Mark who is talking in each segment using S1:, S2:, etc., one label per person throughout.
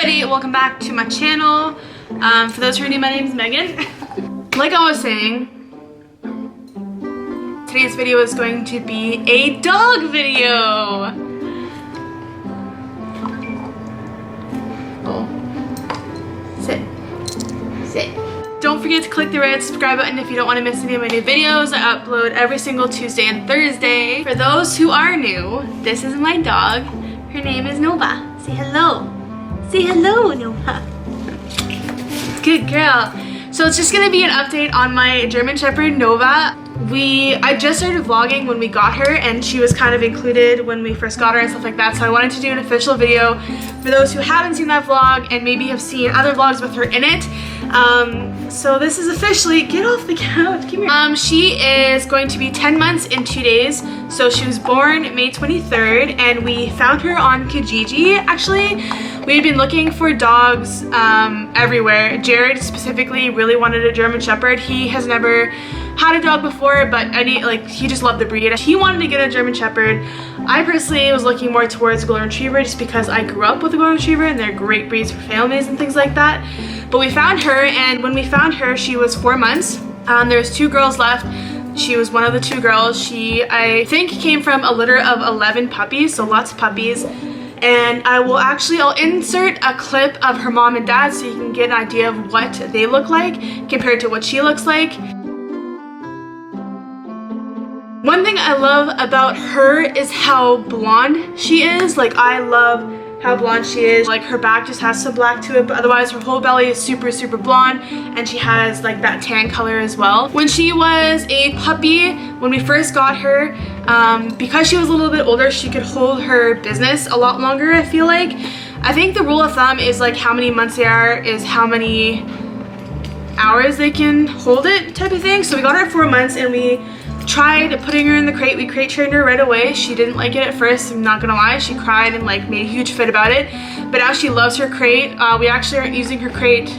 S1: everybody, welcome back to my channel. For those who are new, my name is Megan. Like I was saying, today's video is going to be a dog video. Oh. Sit. Don't forget to click the red subscribe button if you don't want to miss any of my new videos. I upload every single Tuesday and Thursday. For those who are new, this is my dog. Her name is Nova. Say hello. Say hello, Nova. Good girl. So it's just gonna be an update on my German Shepherd, Nova. I just started vlogging when we got her, and she was kind of included when we first got her and stuff like that. So I wanted to do an official video for those who haven't seen that vlog and maybe have seen other vlogs with her in it. So this is officially, get off the couch, come here. She is going to be 10 months in 2 days. So she was born May 23rd, and we found her on Kijiji, actually. We had been looking for dogs everywhere. Jared specifically really wanted a German Shepherd. He has never had a dog before, but he just loved the breed. He wanted to get a German Shepherd. I personally was looking more towards a Golden Retriever just because I grew up with a Golden Retriever and they're great breeds for families and things like that. But we found her, and when we found her, she was 4 months. There's 2 girls left. She was one of the 2 girls. She, I think, came from a litter of 11 puppies, so lots of puppies. And I'll insert a clip of her mom and dad so you can get an idea of what they look like compared to what she looks like. One thing I love about her is how blonde she is. Like, I love how blonde she is. Like, her back just has some black to it, but otherwise her whole belly is super blonde, and she has like that tan color as well. When she was a puppy, when we first got her, because she was a little bit older, she could hold her business a lot longer, I feel like. I think the rule of thumb is like how many months they are is how many hours they can hold it type of thing. So we got her at 4 months, and we tried putting her in the crate. We crate trained her right away. She didn't like it at first, I'm not gonna lie. She cried and like made a huge fit about it, but now she loves her crate. We actually aren't using her crate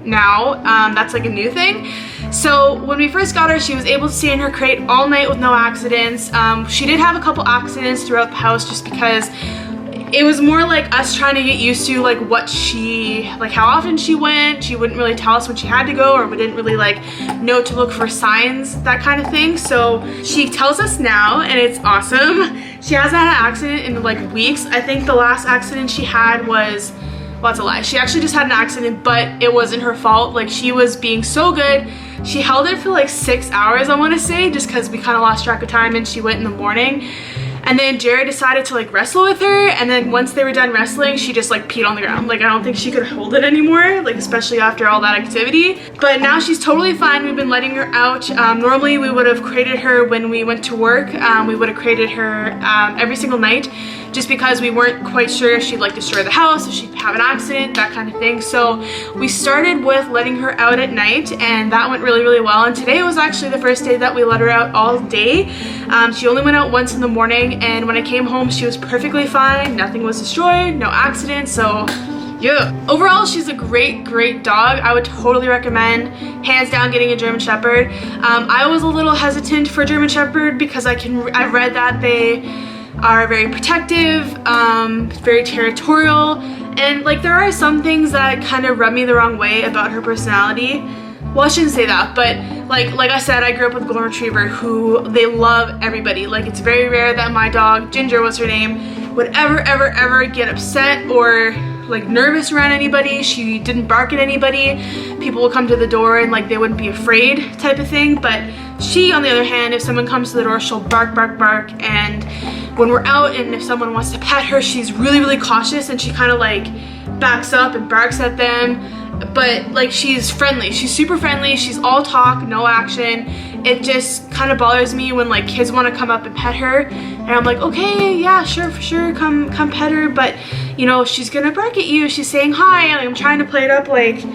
S1: now. That's like a new thing. So when we first got her, she was able to stay in her crate all night with no accidents. She did have a couple accidents throughout the house just because it was more like us trying to get used to like how often she went. She wouldn't really tell us when she had to go, or we didn't really like know to look for signs, that kind of thing. So she tells us now, and it's awesome. She hasn't had an accident in like weeks. I think the last accident she had was, well, that's a lie. She actually just had an accident, but it wasn't her fault. Like, she was being so good. She held it for like 6 hours, I want to say, just because we kind of lost track of time and she went in the morning. And then Jared decided to like wrestle with her, and then once they were done wrestling, she just like peed on the ground. Like, I don't think she could hold it anymore, like especially after all that activity. But now she's totally fine. We've been letting her out. Normally we would have crated her when we went to work. We would have crated her every single night, just because we weren't quite sure if she'd like destroy the house, if she'd have an accident, that kind of thing. So we started with letting her out at night, and that went really well. And today was actually the first day that we let her out all day. She only went out once in the morning, and when I came home, she was perfectly fine. Nothing was destroyed, no accidents, so yeah. Overall, she's a great dog. I would totally recommend, hands down, getting a German Shepherd. I was a little hesitant for German Shepherd because I've read that they are very protective, very territorial, and like there are some things that kind of rub me the wrong way about her personality. Well, I shouldn't say that, but like I said, I grew up with a Golden Retriever who they love everybody. Like, it's very rare that my dog, Ginger was her name, would ever get upset or like nervous around anybody. She didn't bark at anybody. People would come to the door and like they wouldn't be afraid type of thing. But she, on the other hand, if someone comes to the door, she'll bark. And when we're out and if someone wants to pet her, she's really cautious, and she kind of like backs up and barks at them. But like, she's friendly. She's super friendly. She's all talk, no action. It just kind of bothers me when like kids want to come up and pet her, and I'm like, okay, yeah, sure, for sure, come pet her, but you know, she's gonna bark at you. She's saying hi, and I'm trying to play it up like,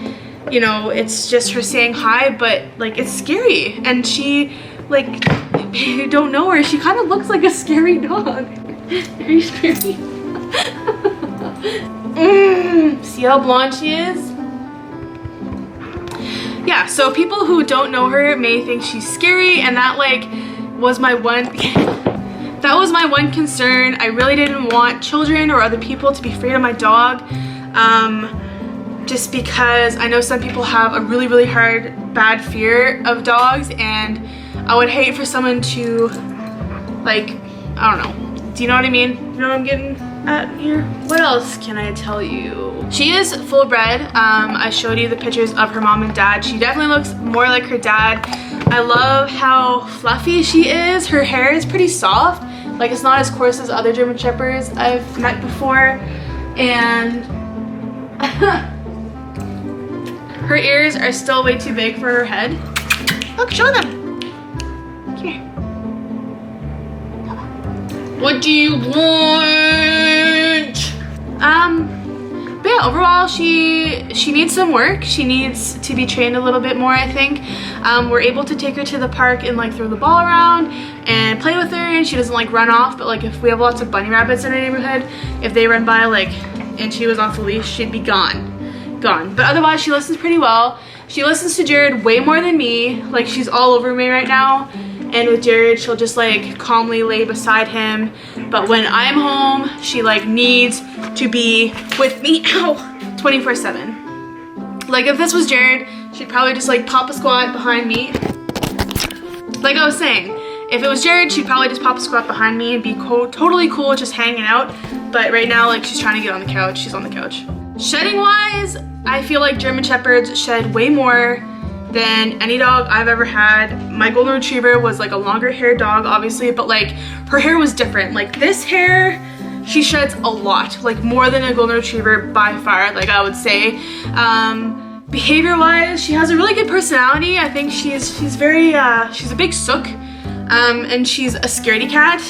S1: you know, it's just her saying hi, but like, it's scary. And she, like, if you don't know her, she kind of looks like a scary dog. Very scary. See how blonde she is? Yeah, so people who don't know her may think she's scary, and that like was my one concern. I really didn't want children or other people to be afraid of my dog. just because I know some people have a really bad fear of dogs, and I would hate for someone to, like, I don't know. Do you know what I mean? You know what I'm getting at here? What else can I tell you? She is full bred. I showed you the pictures of her mom and dad. She definitely looks more like her dad. I love how fluffy she is. Her hair is pretty soft. Like, it's not as coarse as other German Shepherds I've met before. And her ears are still way too big for her head. Look, show them. Here. What do you want? But yeah, overall, she needs some work. She needs to be trained a little bit more, I think. We're able to take her to the park and like throw the ball around and play with her, and she doesn't like run off. But like if we have lots of bunny rabbits in our neighborhood, if they run by like and she was off the leash, she'd be gone. But otherwise, she listens pretty well. She listens to Jared way more than me. Like, she's all over me right now. And with Jared, she'll just like calmly lay beside him. But when I'm home, she like needs to be with me 24/7. Like if this was Jared, she'd probably just like pop a squat behind me. Like I was saying, if it was Jared, she'd probably just pop a squat behind me and be totally cool just hanging out. But right now, like, she's trying to get on the couch. She's on the couch. Shedding wise, I feel like German Shepherds shed way more than any dog I've ever had. My golden retriever was like a longer haired dog, obviously, but like her hair was different. Like this hair, she sheds a lot, like more than a golden retriever by far, like I would say. Behavior wise, she has a really good personality. I think she's very, she's a big sook. And she's a scaredy cat.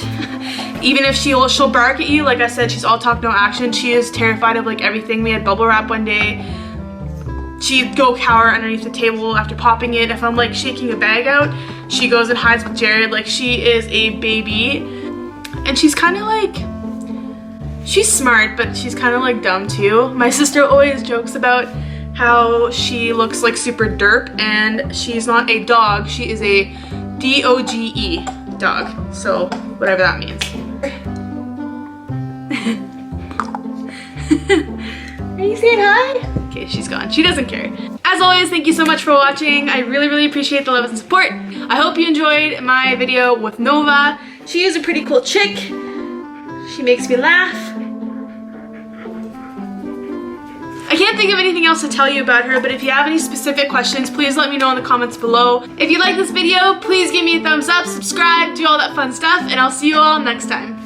S1: Even if she'll bark at you, like I said, she's all talk, no action. She is terrified of like everything. We had bubble wrap one day. She'd go cower underneath the table after popping it. If I'm like shaking a bag out, she goes and hides with Jared. Like, she is a baby. And she's kind of like, she's smart, but she's kind of like dumb too. My sister always jokes about how she looks like super derp, and she's not a dog. She is a D-O-G-E dog. So whatever that means. Are you saying hi? Okay, she's gone. She doesn't care. As always, thank you so much for watching. I really appreciate the love and support. I hope you enjoyed my video with Nova. She is a pretty cool chick. She makes me laugh. I can't think of anything else to tell you about her, but if you have any specific questions, please let me know in the comments below. If you like this video, please give me a thumbs up, subscribe, do all that fun stuff, and I'll see you all next time.